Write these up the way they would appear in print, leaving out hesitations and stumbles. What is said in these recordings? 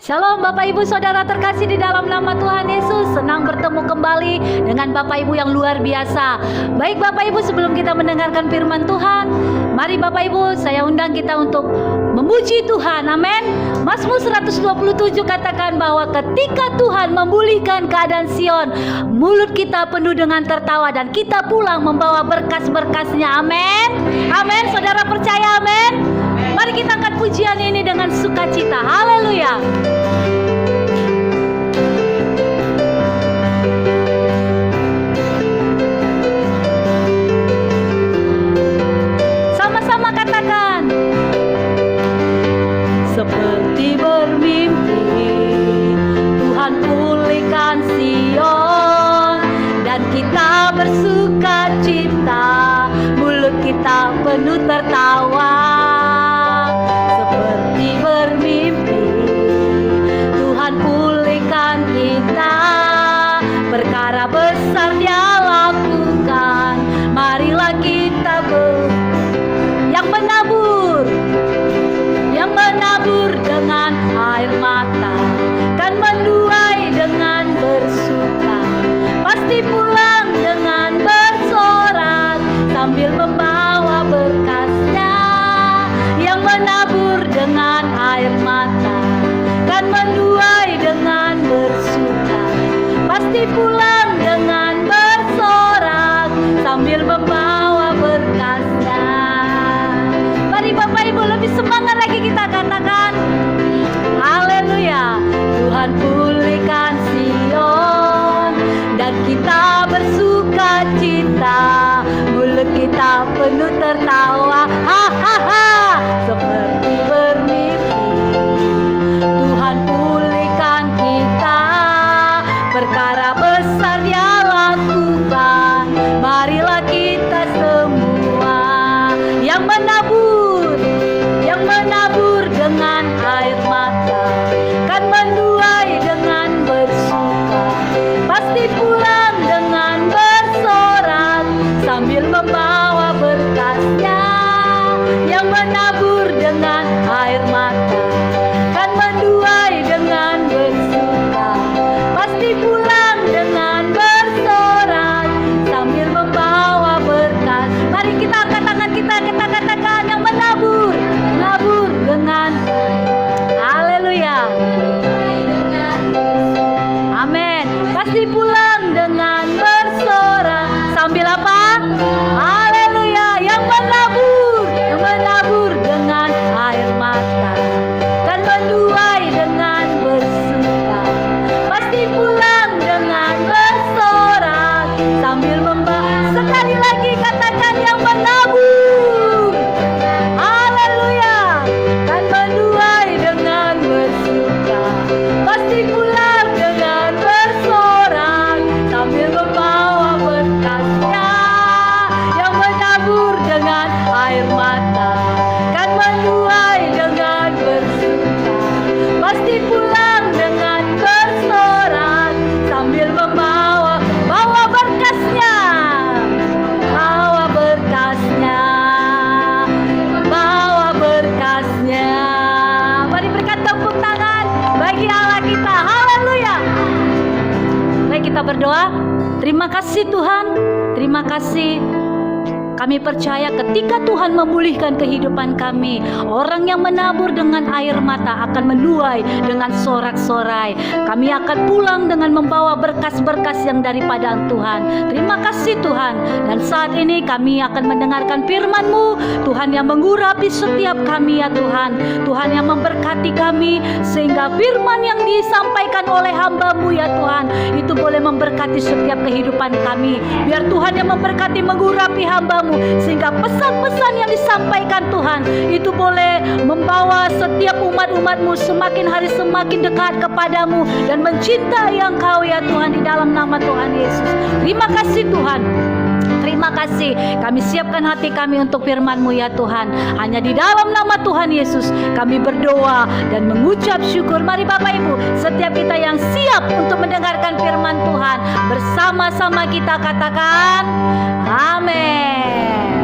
Shalom Bapak Ibu Saudara terkasih di dalam nama Tuhan Yesus. Senang bertemu kembali dengan Bapak Ibu yang luar biasa. Baik Bapak Ibu, sebelum kita mendengarkan firman Tuhan, mari Bapak Ibu saya undang kita untuk memuji Tuhan. Amin. Mazmur 127 katakan bahwa ketika Tuhan memulihkan keadaan Sion, mulut kita penuh dengan tertawa dan kita pulang membawa berkas-berkasnya. Amin. Amin. Saudara percaya? Amin. Mari kita angkat pujian ini dengan sukacita. Haleluya. Sama-sama katakan. Seperti bermimpi Tuhan pulihkan Sion, dan kita bersuka cita, mulut kita penuh tertawa. Seperti bermimpi Tuhan pulihkan kita, perkara besar Dia lakukan. Marilah kita yang menabur dengan air mata kan menuai dengan bersuka, pasti pulang dengan bersorak sambil membawa berkasnya. Yang menabur dengan air mata kan menuai dengan bersuka, pasti pulang dengan bersorak sambil membawa berkasnya. Mari Bapak Ibu lebih semangat lagi kita katakan haleluya. Tuhan pulihkan Sion dan kita bersuka cita, mulut kita penuh tertawa. Ha ha ha. Seperti bermimpi Tuhan pulihkan kita, perkara besar Dia lakukan. Marilah kita semua yang menabur dengan air mata kan menuai dengan bersuka, pasti pulang dengan bersorak sambil membawa berkasnya. Yang menabur dengan air mata kan menuai dengan bersuka, pasti pulang dengan bersorak sambil membawa berkas. Mari kita angkat tangan kita katakan yang menabur dengan haleluya. Amin. Pasti pulang dengan bersorak sambil apa? Haleluya. Yang menabur dengan air mata dan menuai dengan bersuka, pasti pulang dengan bersorak sambil membawa. Sekali lagi katakan yang menabur. Haleluya. Dan menuai dengan bersuka, pasti pulang dengan bersorak sambil membawa berkasnya. Yang menabur dengan air mata kan menuai dengan bersuka, pasti pulang dengan bersorak sambil membawa berkasnya. Bawa berkasnya, bawa berkasnya. Mari berikan tepuk tangan bagi Allah kita. Haleluya. Baik, kita berdoa. Terima kasih Tuhan, terima kasih. Kami percaya ketika Tuhan memulihkan kehidupan kami, orang yang menabur dengan air mata akan menuai dengan sorak-sorai. Kami akan pulang dengan membawa berkas-berkas yang daripada Tuhan. Terima kasih Tuhan. Dan saat ini kami akan mendengarkan firman-Mu, Tuhan, yang mengurapi setiap kami ya Tuhan. Tuhan yang memberkati kami sehingga firman yang disampaikan oleh hamba-Mu ya Tuhan, itu boleh memberkati setiap kehidupan kami. Biar Tuhan yang memberkati, mengurapi hamba-Mu, sehingga pesan-pesan yang disampaikan Tuhan itu boleh membawa setiap umat-umat-Mu semakin hari semakin dekat kepadamu dan mencintai Engkau ya Tuhan, di dalam nama Tuhan Yesus. Terima kasih Tuhan. Terima kasih. Kami siapkan hati kami untuk firman-Mu ya Tuhan. Hanya di dalam nama Tuhan Yesus kami berdoa dan mengucap syukur. Mari Bapak Ibu, setiap kita yang siap untuk mendengarkan firman Tuhan, bersama-sama kita katakan amin.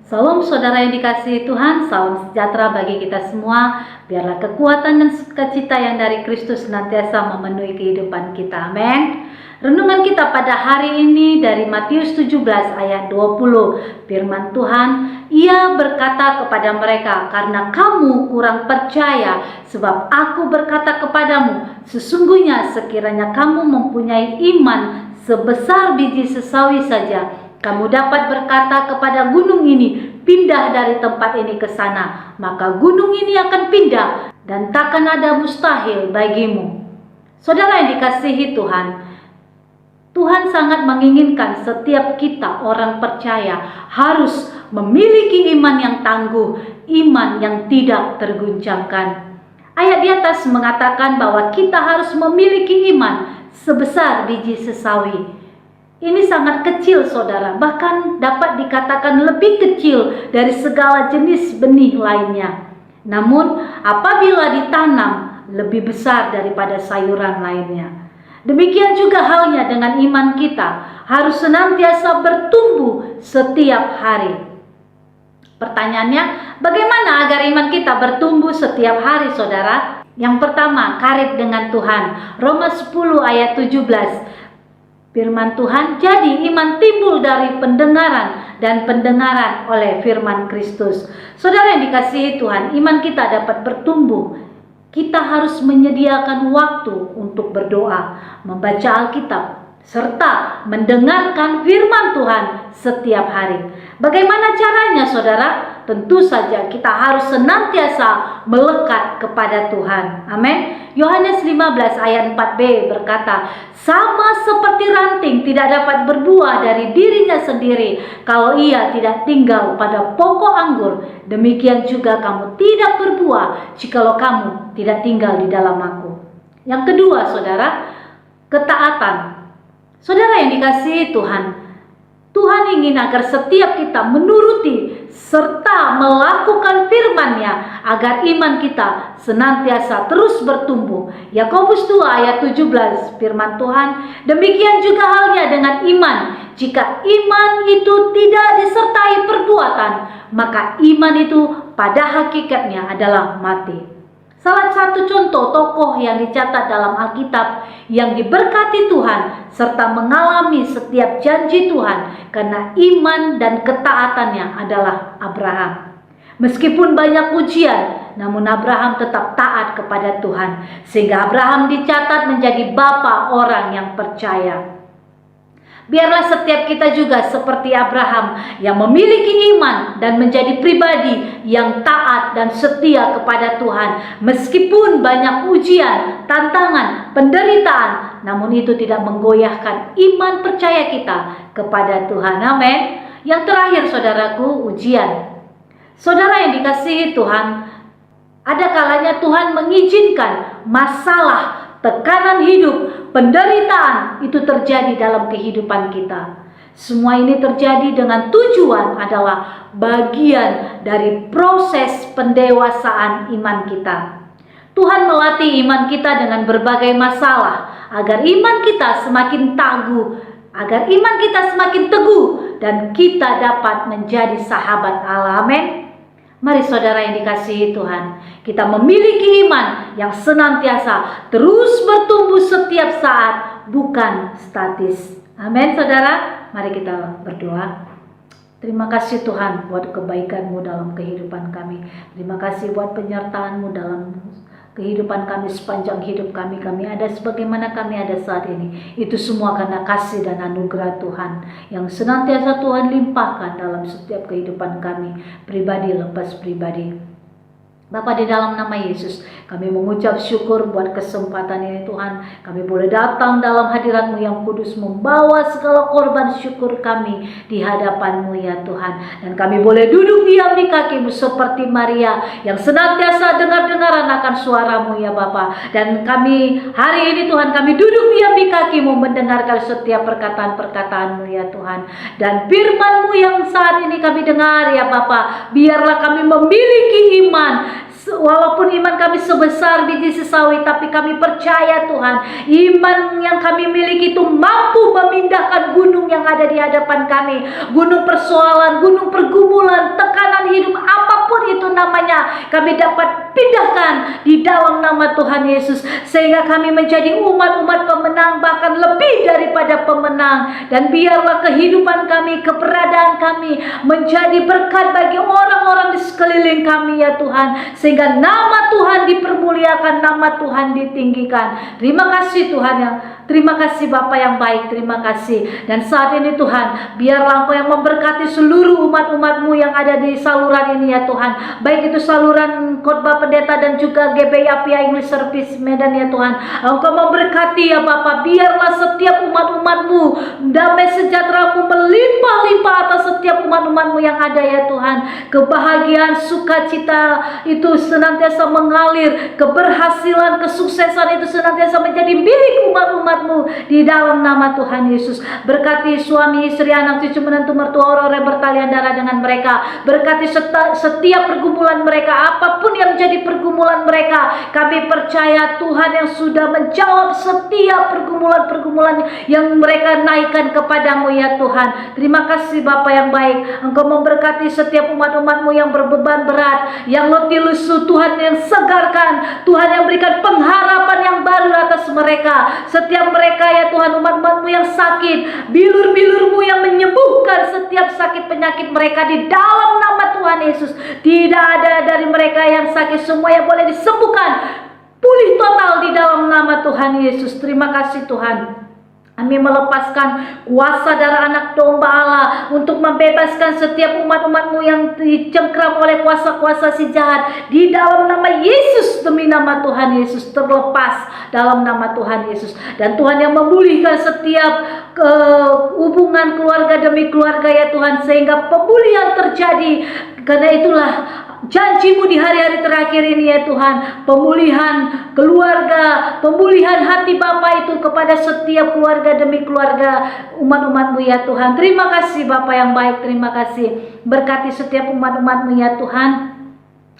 Salam saudara yang dikasihi Tuhan, salam sejahtera bagi kita semua. Biarlah kekuatan dan sukacita yang dari Kristus senantiasa memenuhi kehidupan kita. Amin. Renungan kita pada hari ini dari Matius 17 ayat 20. Firman Tuhan, Ia berkata kepada mereka, karena kamu kurang percaya, sebab aku berkata kepadamu, sesungguhnya sekiranya kamu mempunyai iman sebesar biji sesawi saja, kamu dapat berkata kepada gunung ini, pindah dari tempat ini ke sana, maka gunung ini akan pindah dan takkan ada mustahil bagimu. Saudara yang dikasihi Tuhan, Tuhan sangat menginginkan setiap kita orang percaya harus memiliki iman yang tangguh, iman yang tidak terguncangkan. Ayat di atas mengatakan bahwa kita harus memiliki iman sebesar biji sesawi. Ini sangat kecil saudara, bahkan dapat dikatakan lebih kecil dari segala jenis benih lainnya. Namun apabila ditanam lebih besar daripada sayuran lainnya. Demikian juga halnya dengan iman kita, harus senantiasa bertumbuh setiap hari. Pertanyaannya, bagaimana agar iman kita bertumbuh setiap hari saudara? Yang pertama, karib dengan Tuhan. Roma 10 ayat 17. Firman Tuhan, jadi iman timbul dari pendengaran dan pendengaran oleh firman Kristus. Saudara yang dikasihi Tuhan, iman kita dapat bertumbuh. Kita harus menyediakan waktu untuk berdoa, membaca Alkitab, serta mendengarkan firman Tuhan setiap hari. Bagaimana caranya saudara? Tentu saja kita harus senantiasa melekat kepada Tuhan. Amin. Yohanes 15 ayat 4b berkata, sama seperti ranting tidak dapat berbuah dari dirinya sendiri kalau ia tidak tinggal pada pokok anggur, demikian juga kamu tidak berbuah jikalau kamu tidak tinggal di dalam aku. Yang kedua saudara, ketaatan. Saudara yang dikasihi Tuhan, Tuhan ingin agar setiap kita menuruti serta melakukan firman-Nya agar iman kita senantiasa terus bertumbuh. Yakobus 2 ayat 17 firman Tuhan, demikian juga halnya dengan iman. Jika iman itu tidak disertai perbuatan, maka iman itu pada hakikatnya adalah mati. Salah satu contoh tokoh yang dicatat dalam Alkitab yang diberkati Tuhan serta mengalami setiap janji Tuhan karena iman dan ketaatannya adalah Abraham. Meskipun banyak ujian, namun Abraham tetap taat kepada Tuhan, sehingga Abraham dicatat menjadi bapa orang yang percaya. Biarlah setiap kita juga seperti Abraham yang memiliki iman dan menjadi pribadi yang taat dan setia kepada Tuhan. Meskipun banyak ujian, tantangan, penderitaan, namun itu tidak menggoyahkan iman percaya kita kepada Tuhan. Amin. Yang terakhir saudaraku, ujian. Saudara yang dikasihi Tuhan, ada kalanya Tuhan mengizinkan masalah, tekanan hidup, penderitaan itu terjadi dalam kehidupan kita. Semua ini terjadi dengan tujuan adalah bagian dari proses pendewasaan iman kita. Tuhan melatih iman kita dengan berbagai masalah agar iman kita semakin tangguh, agar iman kita semakin teguh dan kita dapat menjadi sahabat Allah. Amin. Mari saudara yang dikasihi Tuhan, kita memiliki iman yang senantiasa terus bertumbuh setiap saat, bukan statis. Amin saudara, mari kita berdoa. Terima kasih Tuhan buat kebaikan-Mu dalam kehidupan kami. Terima kasih buat penyertaan-Mu dalam kehidupan kami sepanjang hidup kami. Kami ada sebagaimana kami ada saat ini. Itu semua karena kasih dan anugerah Tuhan yang senantiasa Tuhan limpahkan dalam setiap kehidupan kami, pribadi lepas pribadi. Bapa, di dalam nama Yesus, kami mengucap syukur buat kesempatan ini Tuhan. Kami boleh datang dalam hadirat-Mu yang kudus, membawa segala korban syukur kami di hadapan-Mu ya Tuhan. Dan kami boleh duduk diam di kaki-Mu seperti Maria yang senantiasa dengar-dengaran akan suara-Mu ya Bapa. Dan kami hari ini Tuhan, kami duduk diam di kaki-Mu mendengarkan setiap perkataan-perkataan-Mu ya Tuhan. Dan firman-Mu yang saat ini kami dengar ya Bapa, biarlah kami memiliki iman Walaupun iman kami sebesar biji sesawi, tapi kami percaya Tuhan, iman yang kami miliki itu mampu memindahkan gunung yang ada di hadapan kami. Gunung persoalan, gunung pergumulan, tekanan hidup, apapun itu namanya, kami dapat pindahkan di dalam nama Tuhan Yesus. Sehingga kami menjadi umat-umat pemenang, bahkan lebih daripada pemenang. Dan biarlah kehidupan kami, keberadaan kami menjadi berkat bagi orang-orang di sekeliling kami ya Tuhan. Sehingga nama Tuhan dipermuliakan, nama Tuhan ditinggikan. Terima kasih Tuhan terima kasih Bapa yang baik, terima kasih. Dan saat ini Tuhan, biarlah Engkau yang memberkati seluruh umat-umat-Mu yang ada di saluran ini ya Tuhan. Baik itu saluran Khotbah Pendeta dan juga GBI APIA English Service Medan ya Tuhan. Engkau memberkati ya Bapa, biarlah setiap umat-umat-Mu, damai sejahtera-Mu melimpah-limpah atas setiap umat-umat-Mu yang ada ya Tuhan. Kebahagiaan, sukacita itu senantiasa mengalir, keberhasilan, kesuksesan itu senantiasa menjadi milik umat-umat di dalam nama Tuhan Yesus. Berkati suami, istri, anak, cucu, menantu, mertua, orang-orang bertalian darah dengan mereka. Berkati setiap pergumulan mereka, apapun yang menjadi pergumulan mereka. Kami percaya Tuhan yang sudah menjawab setiap pergumulan-pergumulan yang mereka naikkan kepadamu ya Tuhan. Terima kasih Bapa yang baik. Engkau memberkati setiap umat-umat-Mu yang berbeban berat, yang letih lesu, Tuhan yang segarkan, Tuhan yang berikan pengharapan yang baru atas mereka. Setiap mereka ya Tuhan, umat-umat-Mu yang sakit, bilur-bilur-Mu yang menyembuhkan setiap sakit penyakit mereka di dalam nama Tuhan Yesus. Tidak ada dari mereka yang sakit, semua yang boleh disembuhkan, pulih total di dalam nama Tuhan Yesus. Terima kasih Tuhan. Kami melepaskan kuasa darah anak domba Allah untuk membebaskan setiap umat-umat-Mu yang dicengkram oleh kuasa-kuasa si jahat. Di dalam nama Yesus, demi nama Tuhan Yesus, terlepas dalam nama Tuhan Yesus. Dan Tuhan yang memulihkan setiap hubungan keluarga demi keluarga ya Tuhan, sehingga pemulihan terjadi. Karena itulah janji-Mu di hari-hari terakhir ini ya Tuhan, pemulihan keluarga, pemulihan hati Bapa itu kepada setiap keluarga demi keluarga umat-umat-Mu ya Tuhan. Terima kasih Bapa yang baik, terima kasih. Berkati setiap umat-umat-Mu ya Tuhan.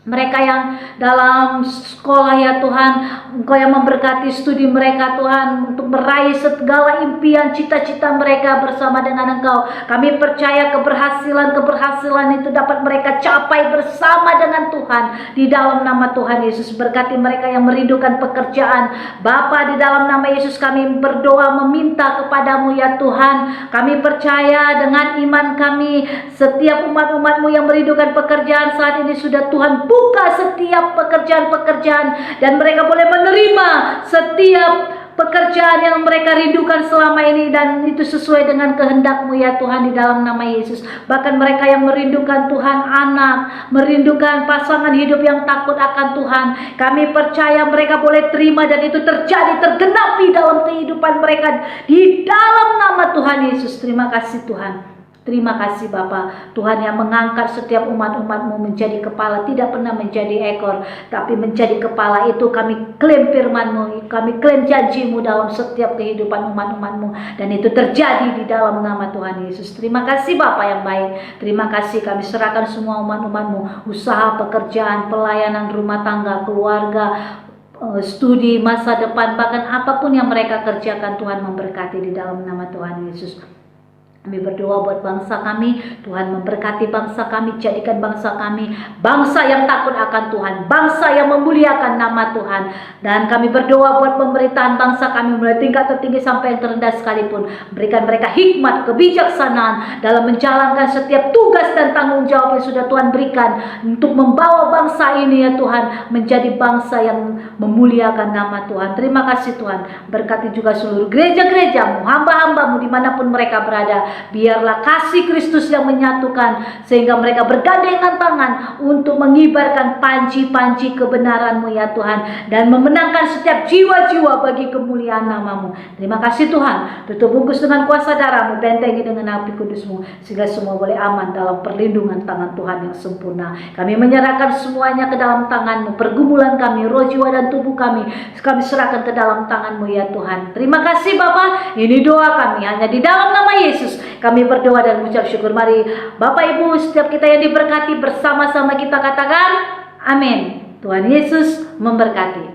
Mereka yang dalam sekolah ya Tuhan, Engkau yang memberkati studi mereka Tuhan, untuk meraih segala impian, cita-cita mereka bersama dengan Engkau. Kami percaya keberhasilan itu dapat mereka capai bersama dengan Tuhan di dalam nama Tuhan Yesus. Berkati mereka yang merindukan pekerjaan Bapa, di dalam nama Yesus kami berdoa meminta kepadamu ya Tuhan. Kami percaya dengan iman kami, setiap umat-umat-Mu yang merindukan pekerjaan saat ini sudah Tuhan buka setiap pekerjaan-pekerjaan, dan mereka boleh menerima setiap pekerjaan yang mereka rindukan selama ini, dan itu sesuai dengan kehendak-Mu ya Tuhan di dalam nama Yesus. Bahkan mereka yang merindukan Tuhan anak, merindukan pasangan hidup yang takut akan Tuhan, kami percaya mereka boleh terima, dan itu terjadi, tergenapi dalam kehidupan mereka di dalam nama Tuhan Yesus. Terima kasih Tuhan. Terima kasih Bapa, Tuhan yang mengangkat setiap umat-umat-Mu menjadi kepala, tidak pernah menjadi ekor, tapi menjadi kepala. Itu kami klaim firman-Mu, kami klaim janji-Mu dalam setiap kehidupan umat-umat-Mu, dan itu terjadi di dalam nama Tuhan Yesus. Terima kasih Bapa yang baik, terima kasih. Kami serahkan semua umat-umat-Mu, usaha, pekerjaan, pelayanan, rumah tangga, keluarga, studi, masa depan, bahkan apapun yang mereka kerjakan, Tuhan memberkati di dalam nama Tuhan Yesus. Kami berdoa buat bangsa kami, Tuhan memberkati bangsa kami, jadikan bangsa kami bangsa yang takut akan Tuhan, bangsa yang memuliakan nama Tuhan. Dan kami berdoa buat pemerintahan bangsa kami, mulai tingkat tertinggi sampai yang terendah sekalipun, berikan mereka hikmat, kebijaksanaan dalam menjalankan setiap tugas dan tanggung jawab yang sudah Tuhan berikan untuk membawa bangsa ini ya Tuhan menjadi bangsa yang memuliakan nama Tuhan. Terima kasih Tuhan. Berkati juga seluruh gereja-gereja-Mu, hamba-hamba-Mu dimanapun mereka berada. Biarlah kasih Kristus yang menyatukan, sehingga mereka bergandengan tangan untuk mengibarkan panci-panci kebenaran-Mu ya Tuhan, dan memenangkan setiap jiwa-jiwa bagi kemuliaan nama-Mu. Terima kasih Tuhan. Tutup bungkus dengan kuasa darah-Mu, bentengi dengan api kudus-Mu, sehingga semua boleh aman dalam perlindungan tangan Tuhan yang sempurna. Kami menyerahkan semuanya ke dalam tangan-Mu, pergumulan kami, roh, jiwa, dan tubuh kami serahkan ke dalam tangan-Mu ya Tuhan. Terima kasih Bapa. Ini doa kami hanya di dalam nama Yesus kami berdoa dan mengucap syukur. Mari Bapak Ibu, setiap kita yang diberkati, bersama-sama kita katakan amin. Tuhan Yesus memberkati.